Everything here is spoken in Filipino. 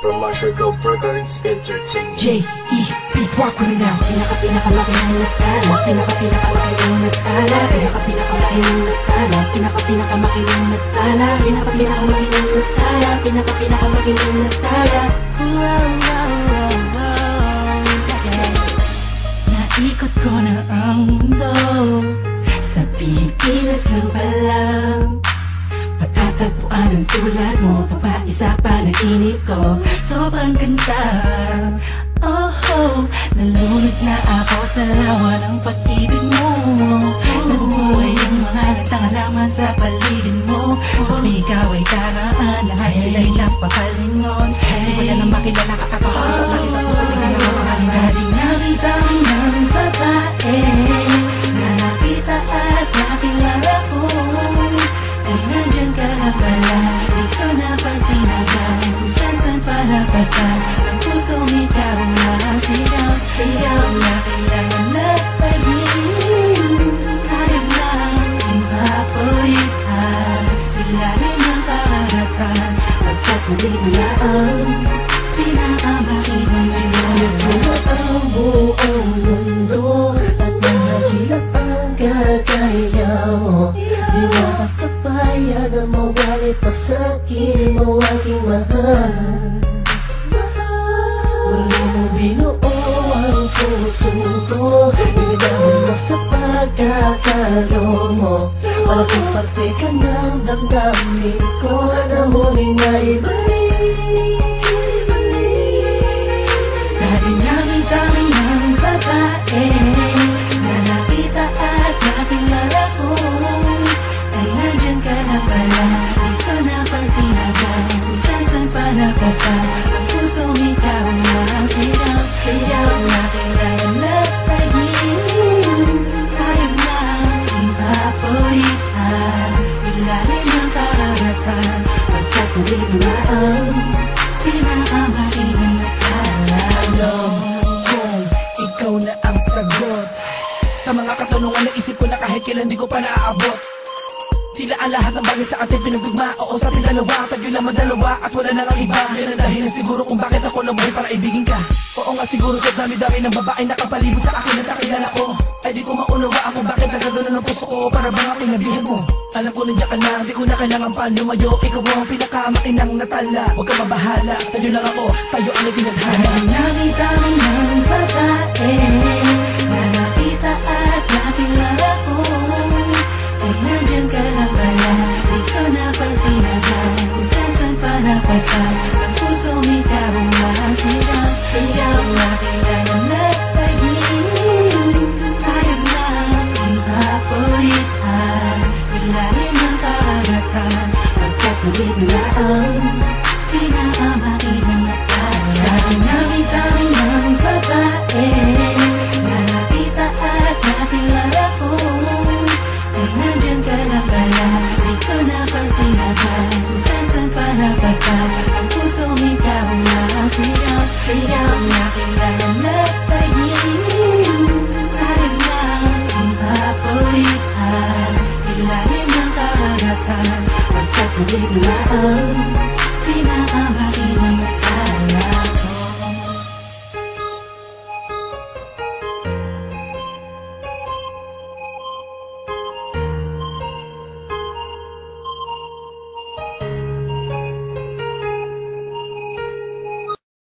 from Marshall Records Entertainment. J.E.B. Rock with me now. Pinaka-pinakamaki ng nagtala, pinaka-pinakamaki ng nagtala, pinaka-pinakamaki ng nagtala, pinaka-pinakamaki ng nagtala, pinaka-pinakamaki ng nagtala, pinaka-pinakamaki ng nagtala. Naikot ko na ang mundo, sa Pilipinas lang pala matatagpuan ang tulad mo, papaisa pa ng inip ko. Sobrang ganda, oh, nalunod na ako sa lawa ng pag-ibig mo. Nabuhay ang mga nagtangalaman sa paligid mo. Sa ikaw ay daraan, lahat sila'y napapalingon. Simula na makilala ka kakakausap na kita, gusto rin ka makakalala. Sa dinami-dami ng babae na nakita at nakilala ko, ay nandyan ka na pala, di ko napansin agad. Kung saan pa napatal, ang pusong ikaw na sigaw, sigaw na kailangan na pag-ibig. Tayo lang ipapulitan, ilalim ng karagatan, pagkatuloy na ang pinakamakinig. Sinunod mo ang buong mundo at nahihirap ang kagaya mo. Di makakapayag na mawali pa sa'kin mo aking mahal. Wala mo binuo ang puso ko, binigyan mo sa pagkakalo mo. Malaking parte ka ng damdamin ko na muling naibalik. Sa dinami-dami ng babae na nakita at nakilala ko, ay nandyan ka na pala, di ko napansin agad. Kung saan pa napatal, ang pusong ikaw na sigaw, sigaw na kailangan na pag-ibig. Tayo na ipapulitan, ilalim ng karagatan, pagkatuloy na ang pinakamakinig. Alam kong ikaw na ang sagot sa mga katanungan na isip ko na kahit kailan di ko pa naaabot. Tila ang lahat ng bagay sa ating pinagdugma. Oo, sa ating dalawa, tayo lang madalawa at wala nang iba. Yan ang dahilan siguro kung bakit ako nabuhay para ibigin ka. Oo nga siguro sa dami-dami ng babae nakapalibot sa akin at nakilala ko, ay di ko maunawa ako bakit nagagano ng puso ko para bang aking nabihan mo. Alam ko nandiyan ka lang, di ko na kailangan pa lumayo. Ikaw ang pinakamakinang natala, huwag ka mabahala, sa'yo lang ako, tayo ang itinadhana. Dami-dami ng babae